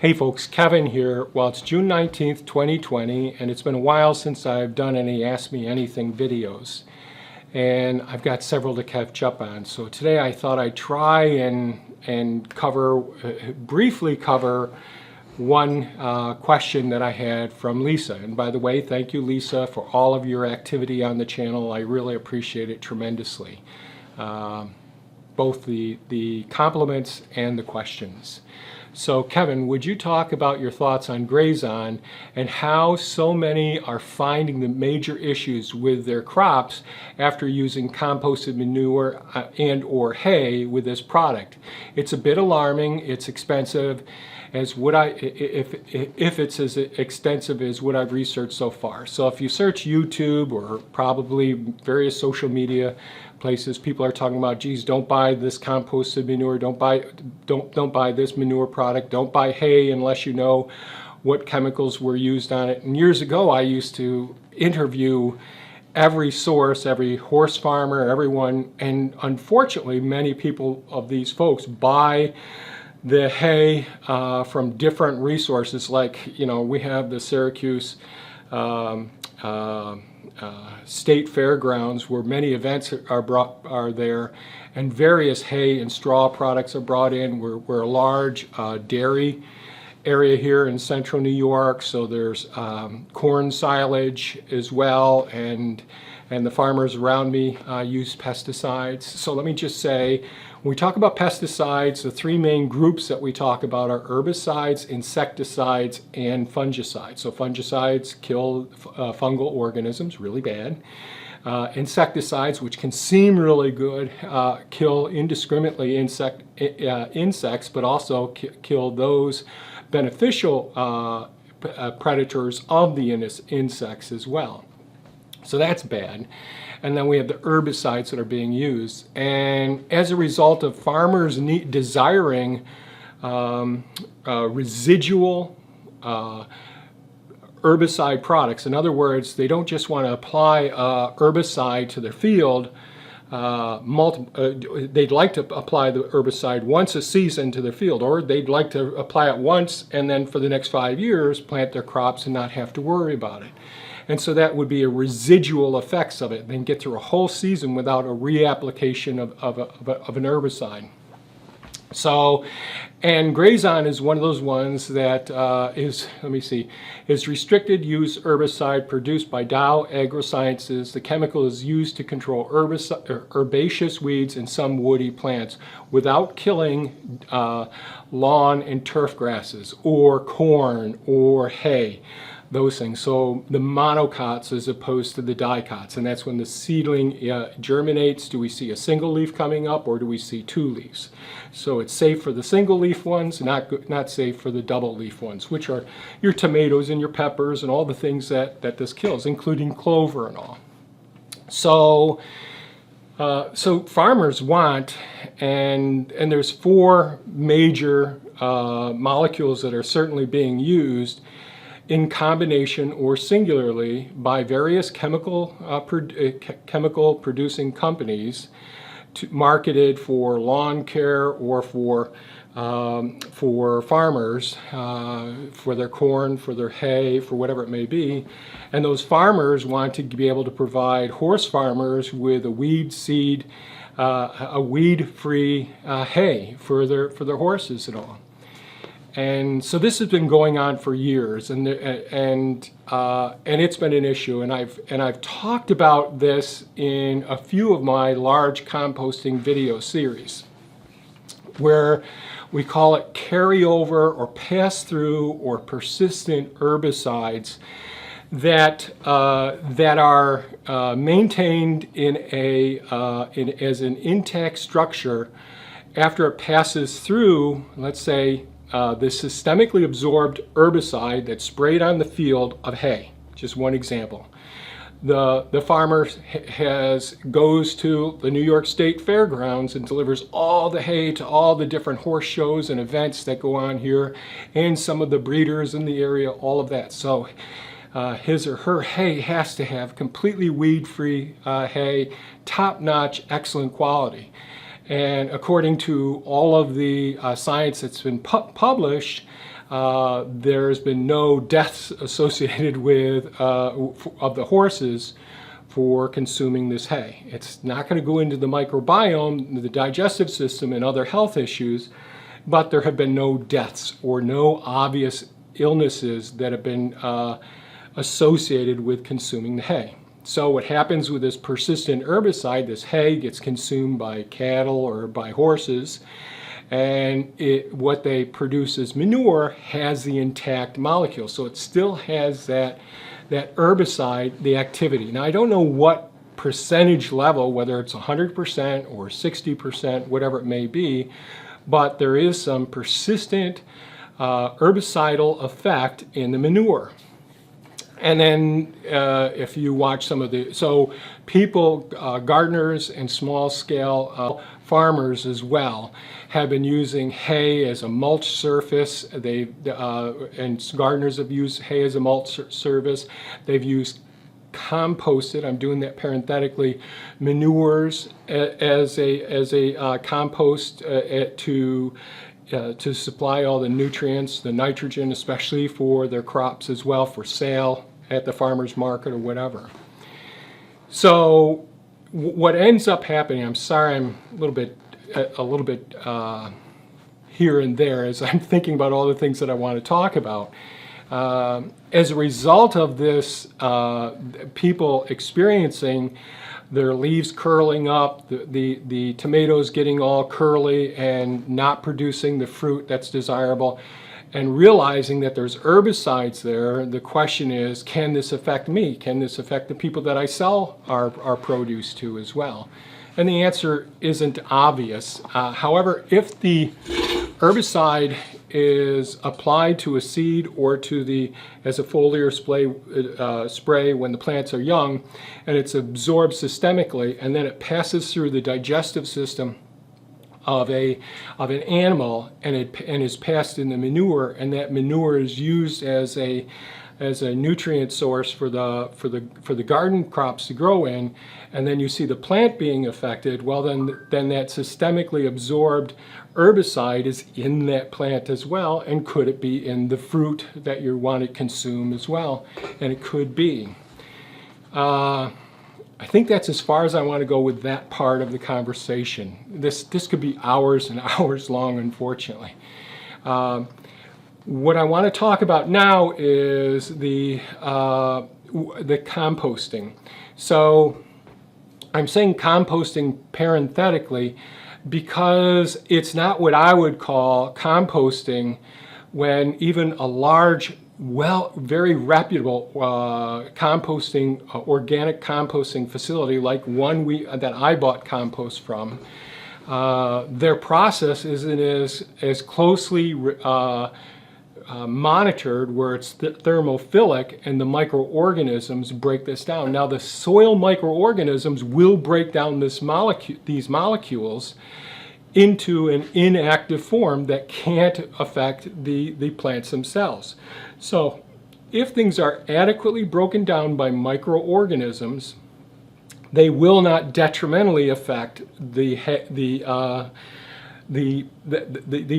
Hey folks, Kevin here. Well, it's June 19th, 2020, and it's been a while since I've done any Ask Me Anything videos. And I've got several to catch up on. So today I thought I'd try and briefly cover one question that I had from Lisa. And by the way, thank you, Lisa, for all of your activity on the channel. I really appreciate it tremendously. Both the compliments and the questions. So Kevin, would you talk about your thoughts on Grazon and how so many are finding the major issues with their crops after using composted manure and or hay with this product? It's a bit alarming, it's expensive, as if it's as extensive as what I've researched so far. So if you search YouTube or probably various social media places, people are talking about, geez, don't buy this composted manure, don't buy this manure product, don't buy hay unless you know what chemicals were used on it. And years ago I used to interview every source, every horse farmer, everyone, and unfortunately many people of these folks buy the hay from different resources, like, you know, we have the Syracuse State Fairgrounds where many events are there, and various hay and straw products are brought in. We're a large dairy area here in central New York, so there's corn silage as well, and the farmers around me use pesticides. So let me just say, when we talk about pesticides, the three main groups that we talk about are herbicides, insecticides, and fungicides. So fungicides kill fungal organisms really bad. Insecticides, which can seem really good, kill indiscriminately insects, but also kill those beneficial predators of the insects as well. So that's bad. And then we have the herbicides that are being used. And as a result of farmers desiring residual herbicide products, in other words, they don't just want to apply herbicide to their field, they'd like to apply the herbicide once a season to their field, or they'd like to apply it once and then for the next 5 years plant their crops and not have to worry about it. And so that would be a residual effects of it. They can get through a whole season without a reapplication of an herbicide. So, and Grazon is one of those ones that is restricted use herbicide produced by Dow AgroSciences. The chemical is used to control herbaceous weeds and some woody plants without killing lawn and turf grasses or corn or hay. Those things. So the monocots as opposed to the dicots, and that's when the seedling germinates. Do we see a single leaf coming up, or do we see two leaves? So it's safe for the single leaf ones, not safe for the double leaf ones, which are your tomatoes and your peppers and all the things that this kills, including clover and all. So so farmers want, and there's four major molecules that are certainly being used in combination or singularly by various chemical producing companies marketed for lawn care or for farmers, for their corn, for their hay, for whatever it may be. And those farmers want to be able to provide horse farmers with a weed seed, a weed-free hay for their horses and all. And so this has been going on for years, and it's been an issue. And I've talked about this in a few of my large composting video series, where we call it carryover or pass-through or persistent herbicides that are maintained as an intact structure after it passes through, let's say, the systemically absorbed herbicide that's sprayed on the field of hay. Just one example. The farmer goes to the New York State Fairgrounds and delivers all the hay to all the different horse shows and events that go on here, and some of the breeders in the area, all of that. So his or her hay has to have completely weed-free hay, top-notch, excellent quality. And according to all of the science that's been published, There's been no deaths associated with of the horses for consuming this hay. It's not going to go into the microbiome, the digestive system, and other health issues, but there have been no deaths or no obvious illnesses that have been associated with consuming the hay. So what happens with this persistent herbicide, this hay gets consumed by cattle or by horses, and what they produce as manure has the intact molecule. So it still has that herbicide, the activity. Now I don't know what percentage level, whether it's 100% or 60%, whatever it may be, but there is some persistent herbicidal effect in the manure. And then if you watch some of so people, gardeners and small scale farmers as well, have been using hay as a mulch surface. And gardeners have used hay as a mulch surface. They've used composted, I'm doing that parenthetically, manures as a compost to supply all the nutrients, the nitrogen, especially for their crops as well, for sale at the farmer's market or whatever. So what ends up happening, I'm sorry I'm a little bit here and there as I'm thinking about all the things that I want to talk about. As a result of this, people experiencing their leaves curling up, the tomatoes getting all curly and not producing the fruit that's desirable, and realizing that there's herbicides there, the question is, can this affect me? Can this affect the people that I sell our produce to as well? And the answer isn't obvious. However, if the herbicide is applied to a seed or to as a foliar spray when the plants are young, and it's absorbed systemically, and then it passes through the digestive system of an animal, and is passed in the manure, and that manure is used as a nutrient source for the garden crops to grow in, and then you see the plant being affected, well then that systemically absorbed herbicide is in that plant as well, and could it be in the fruit that you want to consume as well? And it could be. I think that's as far as I want to go with that part of the conversation. This could be hours and hours long, unfortunately. What I want to talk about now is the composting. So I'm saying composting parenthetically because it's not what I would call composting when even a large, very reputable composting, organic composting facility like one that I bought compost from, their process isn't as closely monitored, where it's thermophilic and the microorganisms break this down. Now the soil microorganisms will break down these molecules into an inactive form that can't affect the plants themselves. So if things are adequately broken down by microorganisms, they will not detrimentally affect the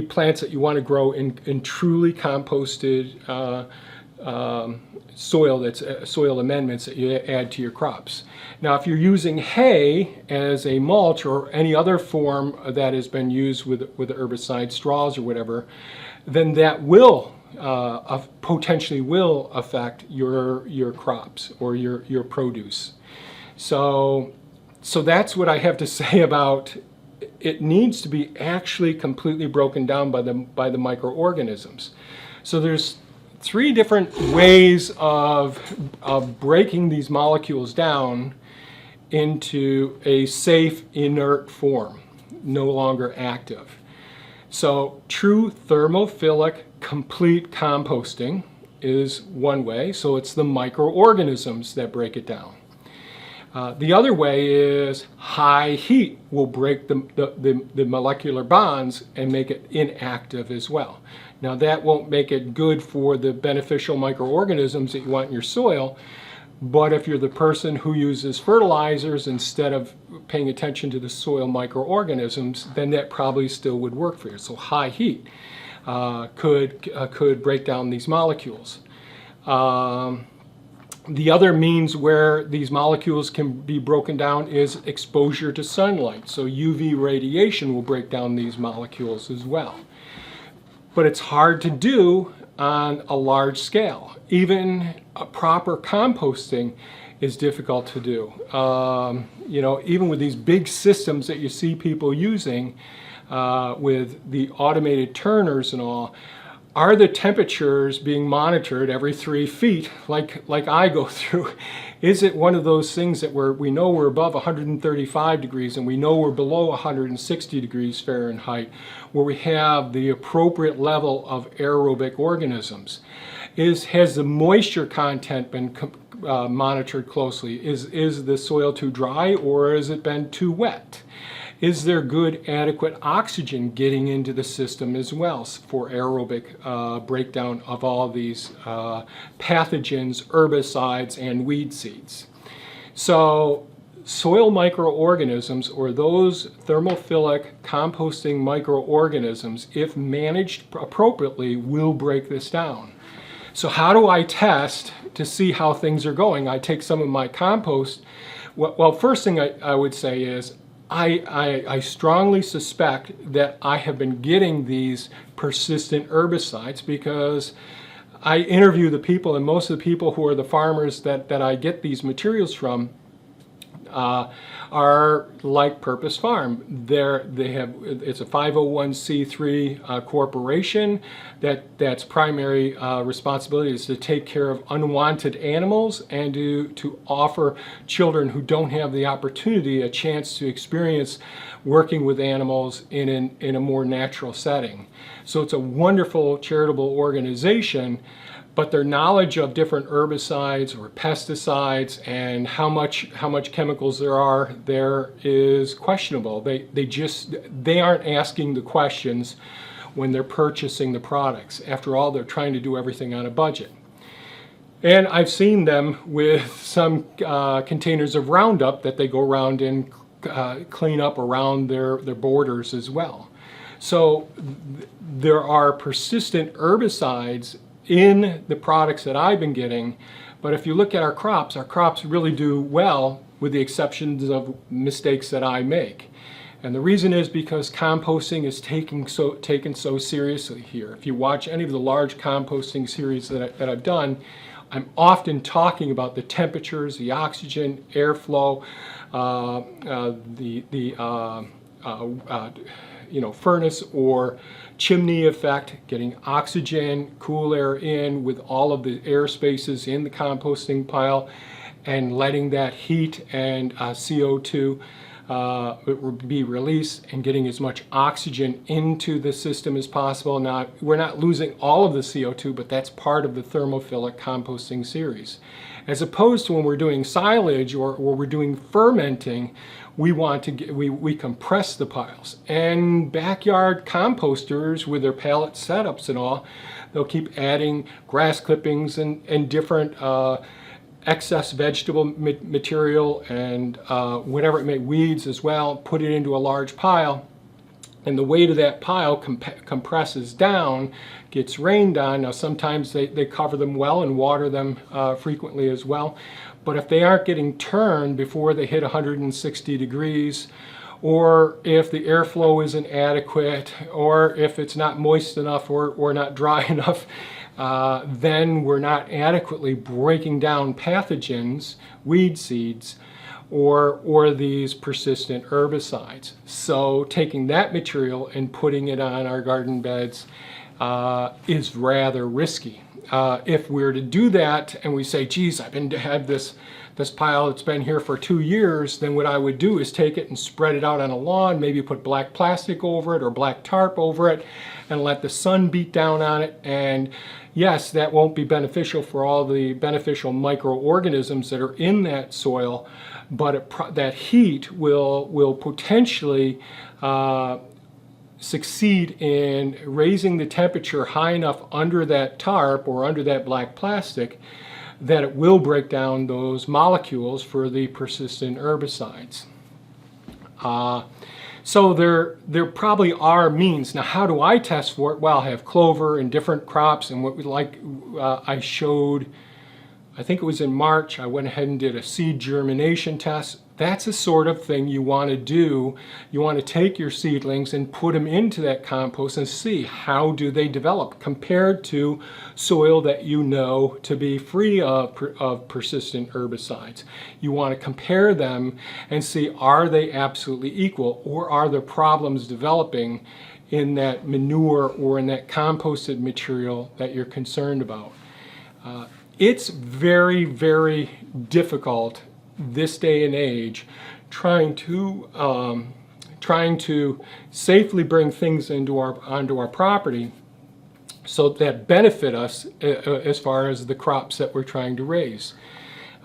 plants that you want to grow in truly composted soil, that's soil amendments that you add to your crops. Now if you're using hay as a mulch or any other form that has been used with herbicide, straws or whatever, then that will potentially will affect your crops or your produce. So that's what I have to say about it. Needs to be actually completely broken down by the microorganisms. So there's 3 different ways of breaking these molecules down into a safe inert form, no longer active. So true thermophilic complete composting is one way. So it's the microorganisms that break it down. The other way is high heat will break the molecular bonds and make it inactive as well. Now that won't make it good for the beneficial microorganisms that you want in your soil, but if you're the person who uses fertilizers instead of paying attention to the soil microorganisms, then that probably still would work for you. So high heat. could break down these molecules. The other means where these molecules can be broken down is exposure to sunlight. So UV radiation will break down these molecules as well. But it's hard to do on a large scale. Even a proper composting is difficult to do. You know, even with these big systems that you see people using with the automated turners and all, are the temperatures being monitored every 3 feet like I go through? Is it one of those things that we know we're above 135 degrees and we know we're below 160 degrees Fahrenheit, where we have the appropriate level of aerobic organisms? Has the moisture content been monitored closely? Is the soil too dry, or has it been too wet? Is there good, adequate oxygen getting into the system as well for aerobic breakdown of all these pathogens, herbicides, and weed seeds? So soil microorganisms, or those thermophilic composting microorganisms, if managed appropriately, will break this down. So how do I test to see how things are going? I take some of my compost. Well, first thing I would say is I strongly suspect that I have been getting these persistent herbicides, because I interview the people, and most of the people who are the farmers that I get these materials from are like Purpose Farm. It's a 501c3 corporation that's primary responsibility is to take care of unwanted animals and to offer children who don't have the opportunity a chance to experience working with animals in a more natural setting. So it's a wonderful charitable organization, but their knowledge of different herbicides or pesticides and how much chemicals there is questionable. They aren't asking the questions when they're purchasing the products. After all, they're trying to do everything on a budget. And I've seen them with some containers of Roundup that they go around and clean up around their borders as well. So there are persistent herbicides in the products that I've been getting, but if you look at our crops really do well, with the exceptions of mistakes that I make. And the reason is because composting is taken so seriously here. If you watch any of the large composting series that I've done, I'm often talking about the temperatures, the oxygen, airflow, furnace or chimney effect, getting oxygen, cool air in with all of the air spaces in the composting pile, and letting that heat and CO2 be released, and getting as much oxygen into the system as possible. Now, we're not losing all of the CO2, but that's part of the thermophilic composting series. As opposed to when we're doing silage or we're doing fermenting, we compress the piles. And backyard composters with their pallet setups and all, they'll keep adding grass clippings and different excess vegetable material and whatever it may, weeds as well, put it into a large pile. And the weight of that pile compresses down, gets rained on. Now sometimes they cover them well and water them frequently as well. But if they aren't getting turned before they hit 160 degrees, or if the airflow isn't adequate, or if it's not moist enough or not dry enough, then we're not adequately breaking down pathogens, weed seeds, or these persistent herbicides. So taking that material and putting it on our garden beds is rather risky. If we're to do that and we say, geez, I've had this pile that's been here for 2 years, then what I would do is take it and spread it out on a lawn, maybe put black plastic over it or black tarp over it, and let the sun beat down on it. And yes, that won't be beneficial for all the beneficial microorganisms that are in that soil, but that heat will potentially succeed in raising the temperature high enough under that tarp or under that black plastic that it will break down those molecules for the persistent herbicides. So there probably are means. Now, how do I test for it? Well, I have clover and different crops, and what we like, I showed, I think it was in March, I went ahead and did a seed germination test. That's the sort of thing you want to do. You want to take your seedlings and put them into that compost and see how do they develop compared to soil that you know to be free of persistent herbicides. You want to compare them and see, are they absolutely equal, or are there problems developing in that manure or in that composted material that you're concerned about. It's very, very difficult this day and age trying to safely bring things onto our property so that benefit us as far as the crops that we're trying to raise.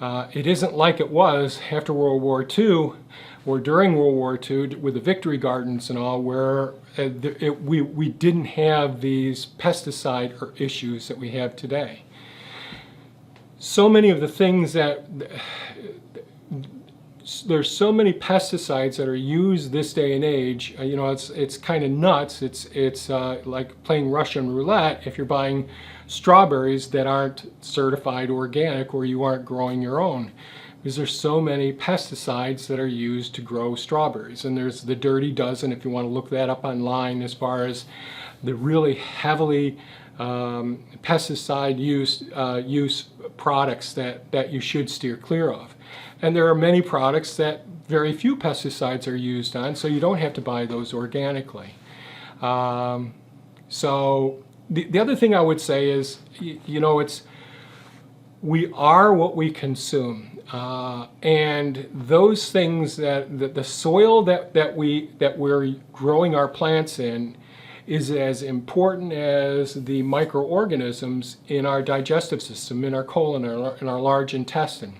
It isn't like it was after World War II or during World War II with the victory gardens and all, where we didn't have these pesticide issues that we have today. So many of the things that there's so many pesticides that are used this day and age. You know, it's kind of nuts. It's like playing Russian roulette if you're buying strawberries that aren't certified organic or you aren't growing your own, because there's so many pesticides that are used to grow strawberries. And there's the dirty dozen, if you want to look that up online, as far as the really heavily pesticide use products that you should steer clear of. And there are many products that very few pesticides are used on, so you don't have to buy those organically. So the other thing I would say is, you know, we are what we consume, and those things that the soil that we're growing our plants in is as important as the microorganisms in our digestive system, in our colon, in our large intestine.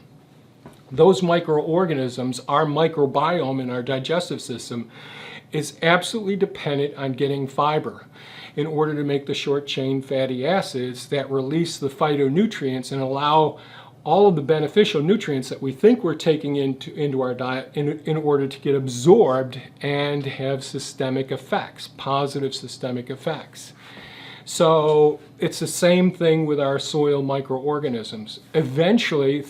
Those microorganisms, our microbiome in our digestive system, is absolutely dependent on getting fiber in order to make the short-chain fatty acids that release the phytonutrients and allow all of the beneficial nutrients that we think we're taking into our diet in order to get absorbed and have systemic effects, positive systemic effects. So it's the same thing with our soil microorganisms. Eventually,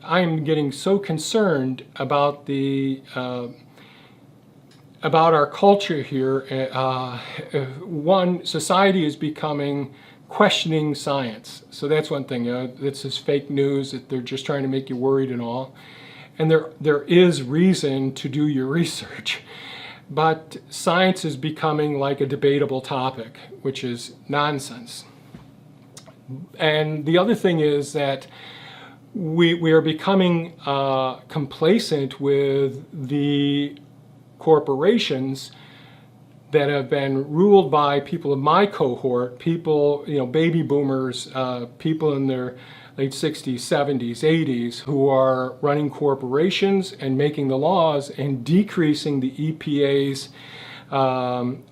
I'm getting so concerned about about our culture here. One, society is becoming questioning science. So that's one thing. This is fake news, that they're just trying to make you worried and all. And there is reason to do your research. But science is becoming like a debatable topic, which is nonsense. And the other thing is that we are becoming complacent with the corporations that have been ruled by people of my cohort, people, you know, baby boomers, people in their late 60s, 70s, 80s, who are running corporations and making the laws and decreasing the EPA's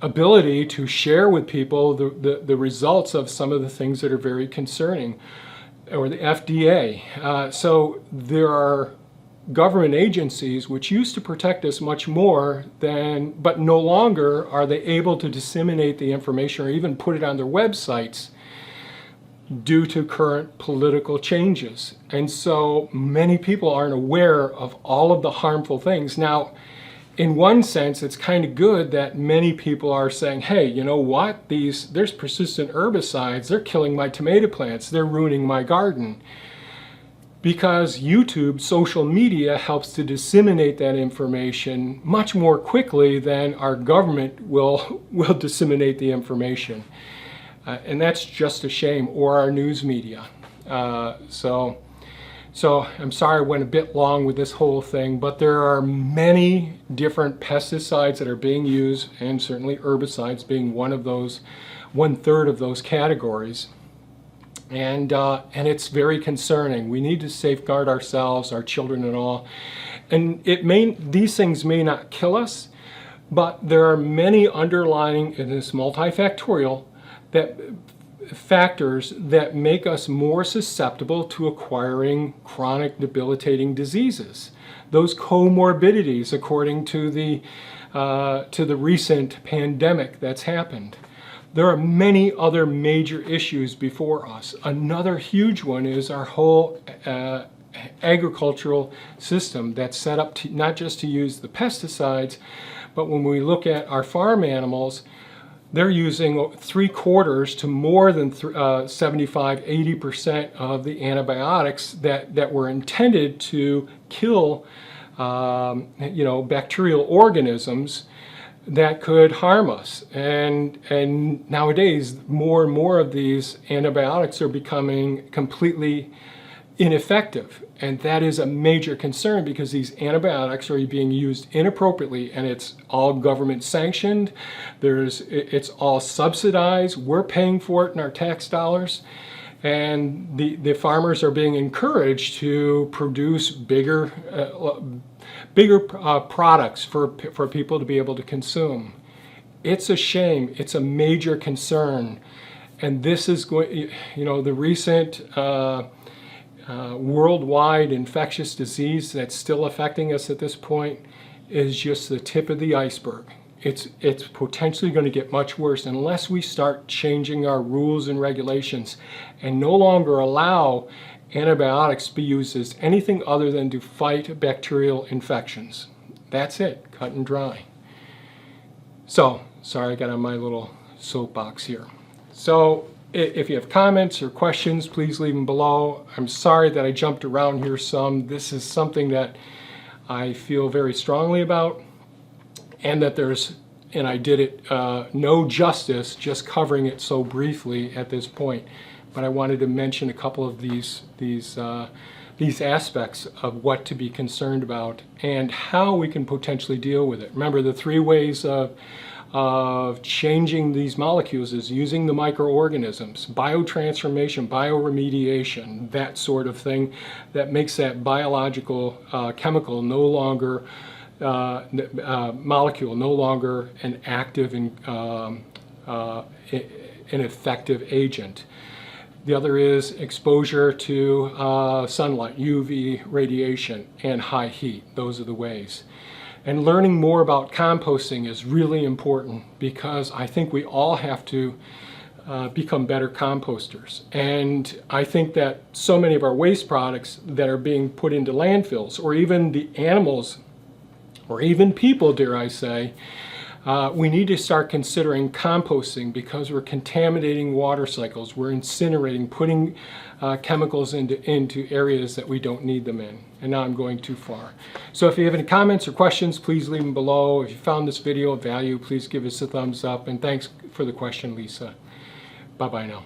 ability to share with people the results of some of the things that are very concerning, or the FDA. So there are government agencies which used to protect us much more but no longer are they able to disseminate the information or even put it on their websites due to current political changes. And so many people aren't aware of all of the harmful things. Now, in one sense, it's kind of good that many people are saying, hey, you know what? There's persistent herbicides. They're killing my tomato plants. They're ruining my garden. Because YouTube, social media, helps to disseminate that information much more quickly than our government will disseminate the information. And that's just a shame, or our news media. So I'm sorry I went a bit long with this whole thing, but there are many different pesticides that are being used, and certainly herbicides being one of those, 1/3 of those categories. And it's very concerning. We need to safeguard ourselves, our children and all. And these things may not kill us, but there are many underlying, and it's multifactorial, that factors that make us more susceptible to acquiring chronic debilitating diseases. Those comorbidities, according to the recent pandemic that's happened. There are many other major issues before us. Another huge one is our whole agricultural system that's set up to, not just to use the pesticides, but when we look at our farm animals, they're using 3/4 to more than 75–80% of the antibiotics that were intended to kill bacterial organisms that could harm us. And nowadays, more and more of these antibiotics are becoming completely ineffective. And that is a major concern because these antibiotics are being used inappropriately, and it's all government sanctioned. It's all subsidized. We're paying for it in our tax dollars. And the farmers are being encouraged to produce bigger products for people to be able to consume. It's a shame. It's a major concern. And this is going, the recent worldwide infectious disease that's still affecting us at this point is just the tip of the iceberg. It's potentially going to get much worse unless we start changing our rules and regulations and no longer allow antibiotics to be used as anything other than to fight bacterial infections. That's it, cut and dry. So, sorry I got on my little soapbox here. So, if you have comments or questions, please leave them below. I'm sorry that I jumped around here some. This is something that I feel very strongly about, and that I did it no justice just covering it so briefly at this point. But I wanted to mention a couple of these aspects of what to be concerned about and how we can potentially deal with it. Remember, the 3 ways of changing these molecules is using the microorganisms, biotransformation, bioremediation, that sort of thing that makes that biological chemical no longer molecule no longer an active and an effective agent. The other is exposure to sunlight, UV radiation, and high heat. Those are the ways. And learning more about composting is really important because I think we all have to become better composters. And I think that so many of our waste products that are being put into landfills, or even the animals, or even people, dare I say, we need to start considering composting because we're contaminating water cycles, we're incinerating, putting chemicals into areas that we don't need them in. And now I'm going too far. So if you have any comments or questions, please leave them below. If you found this video of value, please give us a thumbs up. And thanks for the question, Lisa. Bye-bye now.